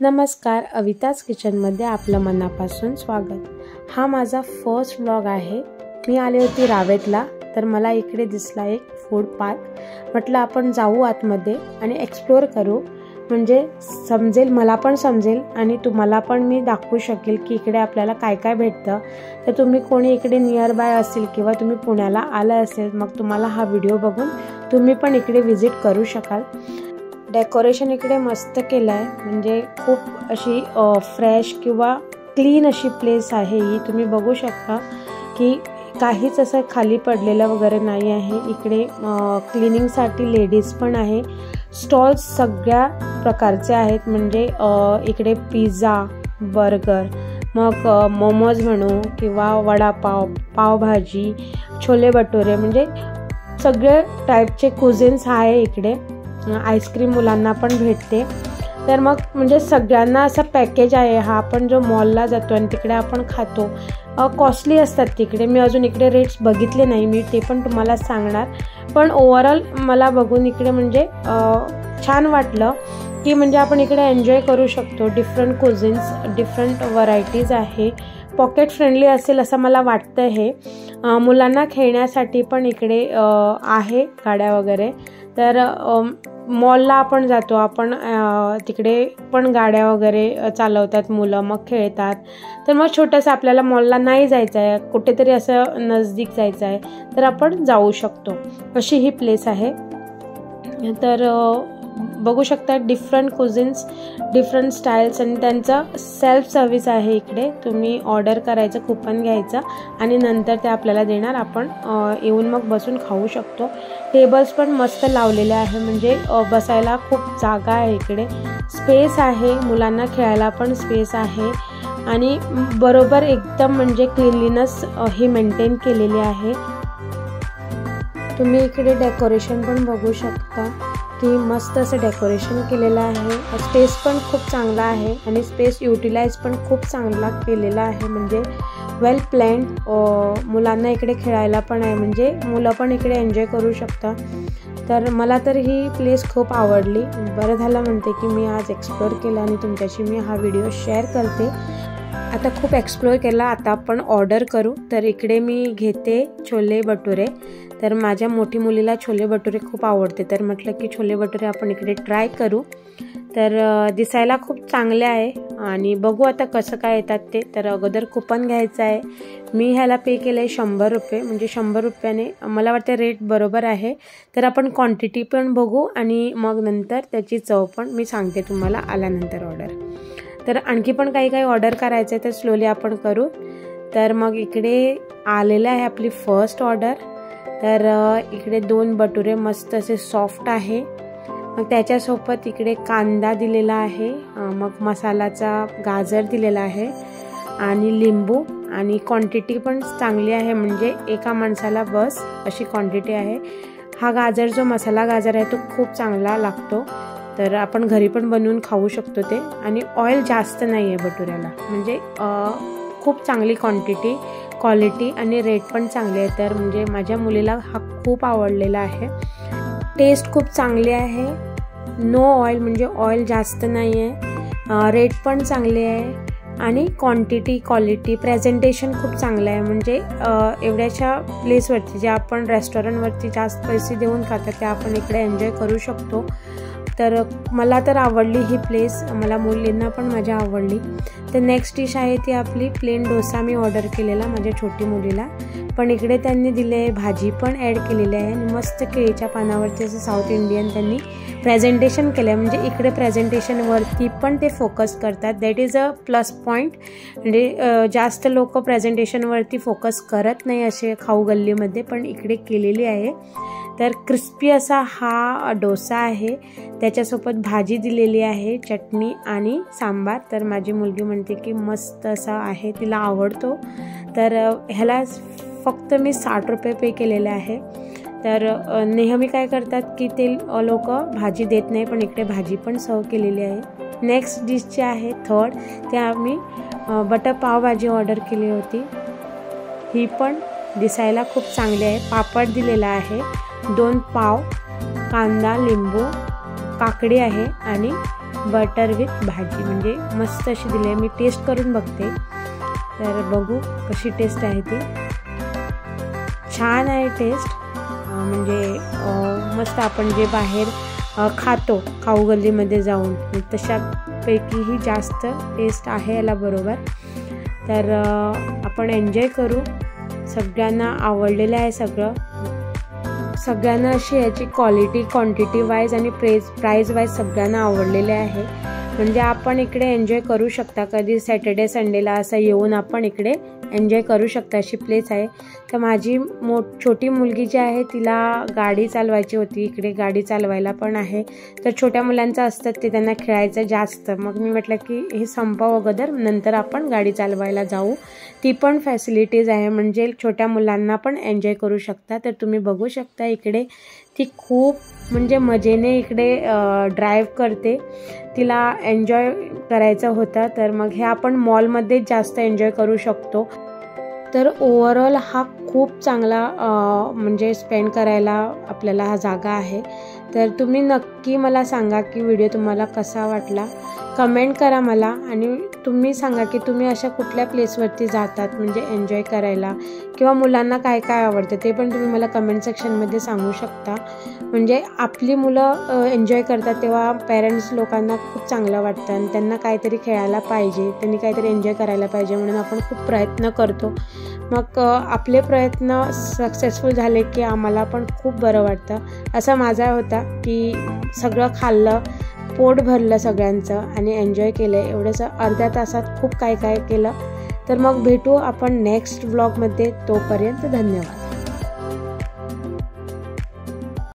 नमस्कार, अविताज किचनमध्ये आपलं मनापासून स्वागत। हा माझा फर्स्ट व्लॉग आहे। मी आले होते रावेतला, तर मला इकडे दिसला एक फूड पार्क। म्हटलं आपण जाऊ आतमध्ये आणि एक्सप्लोर करू, म्हणजे समजेल, मला पण समजेल आणि तुम्हाला पण मी दाखवू शकेल की इकडे आपल्याला काय काय भेटतं। तर तुम्ही कोणी इकडे नियर बाय असेल किंवा तुम्ही पुण्याला आला असेल, मग तुम्हाला हा व्हिडिओ बघून तुम्ही पण इकडे व्हिजिट करू शकाल। डेकोरेशन इकडे मस्त केलं आहे, म्हणजे खूप अशी फ्रेश किंवा क्लीन अशी प्लेस आहे ही। तुम्ही बघू शकता की काहीच असं खाली पडलेलं वगैरे नाही आहे। इकडे क्लिनिंगसाठी लेडीज पण आहे। स्टॉल्स सगळ्या प्रकारचे आहेत, म्हणजे इकडे पिझ्झा, बर्गर, मग मोमोज म्हणू किंवा वडापाव, पावभाजी, छोले भटुरे, म्हणजे सगळे टाईपचे कुझिन्स आहे इकडे। आईस्क्रीम मुलांना पण भेटते। तर मग म्हणजे सगळ्यांना असं पॅकेज आहे हा। आपण जो मॉलला जातो आणि तिकडे आपण खातो, कॉस्टली असतात तिकडे। मी अजून इकडे रेट्स बघितले नाही, मी ते पण तुम्हाला सांगणार। पण ओव्हरऑल मला बघून इकडे म्हणजे छान वाटलं की म्हणजे आपण इकडे एन्जॉय करू शकतो। डिफरंट कुझिन्स, डिफरंट व्हरायटीज आहे। पॉकेट फ्रेंडली असेल असं मला वाटतं हे। मुलांना खेळण्यासाठी पण इकडे आहे गाड्या वगैरे। तर मॉलला आपण जातो, आपण तिकडे पण गाड्या वगैरे चालवतात मुलं, मग खेळतात। तर मग छोटंसं आपल्याला मॉलला नाही जायचं आहे, कुठेतरी असं नजदीक जायचं आहे, तर आपण जाऊ शकतो, अशी ही प्लेस आहे। तर बघू शकता डिफरंट कुझिन्स, डिफरंट स्टाईल्स, आणि त्यांचं सेल्फ सर्व्हिस आहे इकडे। तुम्ही ऑर्डर करायचं, कुपन घ्यायचं आणि नंतर ते आपल्याला देणार। आपण येऊन मग बसून खाऊ शकतो। टेबल्स पण मस्त लावलेले आहे, म्हणजे बसायला खूप जागा आहे इकडे, स्पेस आहे, मुलांना खेळायला पण स्पेस आहे आणि बरोबर एकदम म्हणजे क्लीनलीनेस ही मेंटेन केलेली आहे। तुम्ही इकडे डेकोरेशन पण बघू शकता की मस्त असं डेकोरेशन केलेलं आहे। स्पेस पण खूप चांगला आहे आणि स्पेस युटिलाइज पण खूप चांगला केलेला आहे, म्हणजे वेल प्लॅन्ड। मुलांना इकडे खेळायला पण आहे, म्हणजे मुलं पण इकडे एन्जॉय करू शकता। तर मला तर ही प्लेस खूप आवडली। बरं झालं म्हणते की मी आज एक्सप्लोर केलं आणि तुमच्याशी मी हा व्हिडिओ शेअर करते। आता खूप एक्सप्लोर केला, आता आपण ऑर्डर करू। तर इकडे मी घेते छोले भटुरे। तर माझ्या मोठी मुलीला छोले भटुरे खूप आवडते, तर म्हटलं की छोले भटुरे आपण इकडे ट्राय करू। तर दिसायला खूप चांगले आहे आणि बघू आता कसं काय येतात ते। तर अगोदर कुपन घ्यायचं आहे। मी ह्याला पे केलं आहे 100 रुपये, म्हणजे 100 रुपयाने मला वाटतं रेट बरोबर आहे। तर आपण क्वांटिटी पण बघू आणि मग नंतर त्याची चव पण मी सांगते तुम्हाला आल्यानंतर ऑर्डर। तर आणखी पण काही काही ऑर्डर करायचं आहे, तर स्लोली आपण करू। तर मग इकडे आलेलं आहे आपली फर्स्ट ऑर्डर। तर इकडे 2 भटुरे मस्त असे सॉफ्ट आहे, मग त्याच्यासोबत इकडे कांदा दिलेला आहे, मग मसाल्याचा गाजर दिलेला आहे आणि लिंबू, आणि क्वांटिटी पण चांगली आहे, म्हणजे एका माणसाला बस अशी क्वांटिटी आहे। हा गाजर जो मसाला गाजर आहे तो खूप चांगला लागतो, तर आपण घरी पण बनवून खाऊ शकतो ते। आणि ऑइल जास्त नाही आहे भटुऱ्याला, म्हणजे खूप चांगली क्वांटिटी, क्वालिटी आणि रेट पण चांगले आहे। तर म्हणजे माझ्या मुलीला हा खूप आवडलेला आहे। टेस्ट खूप चांगली आहे, नो ऑइल, म्हणजे ऑइल जास्त नाही आहे, रेट पण चांगले आहे आणि क्वांटिटी, क्वालिटी, प्रेझेंटेशन खूप चांगलं आहे। म्हणजे एवढ्याच्या प्लेसवरती जे आपण रेस्टॉरंटवरती जास्त पैसे देऊन खातात, ते आपण इकडे एन्जॉय करू शकतो। तर मला तर आवडली ही प्लेस, मला मुलींना पण माझ्या आवडली। तर नेक्स्ट डिश आहे ती आपली प्लेन डोसा। मी ऑर्डर केलेला माझ्या छोटी मुलीला, पण इकडे त्यांनी दिले भाजी पण ॲड केलेली आहे आणि मस्त केळीच्या पानावरती असं साऊथ इंडियन त्यांनी प्रेझेंटेशन केलं आहे। म्हणजे इकडे प्रेझेंटेशनवरती पण ते फोकस करतात, that is a plus point. म्हणजे जास्त लोक प्रेझेंटेशनवरती फोकस करत नाही असे खाऊ गल्लीमध्ये, पण इकडे केलेली आहे। तर क्रिस्पी असा हा डोसा आहे, त्याच्यासोबत भाजी दिलेली आहे, चटणी आणि सांबार। तर माझी मुलगी म्हणते की मस्त असा आहे, तिला आवडतो। तर ह्याला फक्त मी 60 रुपये पे केलेले आहे। तर नेहमी काय करतात की ते लोक भाजी देत नाही, पण इकडे भाजी पण सर्व केलेली आहे। नेक्स्ट डिशची आहे थर्ड, ते आम्ही बटर पावभाजी ऑर्डर केली होती। ही पण दिसायला खूप चांगली आहे, पापड दिलेला आहे, 2 पाव, कांदा, लिंबू, काकडी आहे आणि बटर विथ भाजी, म्हणजे मस्त अशी दिली आहे. मी टेस्ट करून बघते, तर बघू कशी टेस्ट आहे ती. छान आहे टेस्ट, म्हणजे मस्त आपण जे बाहेर खातो खाऊ गल्लीमध्ये जाऊन तशापैकीही जास्त टेस्ट आहे याला बरोबर. तर आपण एन्जॉय करू. सगळ्यांना आवडलेलं आहे सगळ्यांना अशी याची क्वालिटी क्वांटिटी वाईज आणि प्राईज वाईज सगळ्यांना आवडलेले आहे. म्हणजे आपण इकडे एन्जॉय करू शकता, कधी सॅटर्डे संडेला असं येऊन आपण इकडे एन्जॉय करू शकता अशी प्लेस आहे. तर माझी छोटी मुलगी जी आहे तिला गाडी चालवायची होती, इकडे गाडी चालवायला पण आहे. तर छोट्या मुलांचं असतात ते त्यांना खेळायचं जास्त, मग मी म्हटलं की हे संपाव अगोदर नंतर आपण गाडी चालवायला जाऊ. ती पण फॅसिलिटीज आहे, म्हणजे छोट्या मुलांना पण एन्जॉय करू शकता. तर तुम्ही बघू शकता इकडे ती खूप म्हणजे मजेने इकडे ड्राईव्ह करते, तिला एन्जॉय करायचं होतं. तर मग हे आपण मॉलमध्ये जास्त एन्जॉय करू शकतो. तर ओव्हरऑल हा खूप चांगला म्हणजे स्पेंड करायला आपल्याला हा जागा आहे. तर तुम्ही नक्की मला सांगा की व्हिडिओ तुम्हाला कसा वाटला, कमेंट करा मला. आणि तुम्ही सांगा की तुम्ही अशा कुठल्या प्लेसवरती जातात म्हणजे एन्जॉय करायला, किंवा मुलांना काय काय आवडतं ते पण तुम्ही मला कमेंट सेक्शनमध्ये सांगू शकता. म्हणजे आपली मुलं एन्जॉय करतात तेव्हा पेरेंट्स लोकांना खूप चांगलं वाटतं आणि त्यांना काहीतरी खेळायला पाहिजे, त्यांनी काहीतरी एन्जॉय करायला पाहिजे, म्हणून आपण खूप प्रयत्न करतो. मग आपले प्रयत्न सक्सेसफुल झाले की आम्हाला पण खूप बरं वाटतं. असा माझा होता की सगळं खाल्लं, पोट भरलं सगळ्यांचं आणि एन्जॉय केलं. एवढंसं अर्ध्या तासात खूप काय काय केलं. तर मग भेटू आपण नेक्स्ट व्लॉगमध्ये. तोपर्यंत धन्यवाद.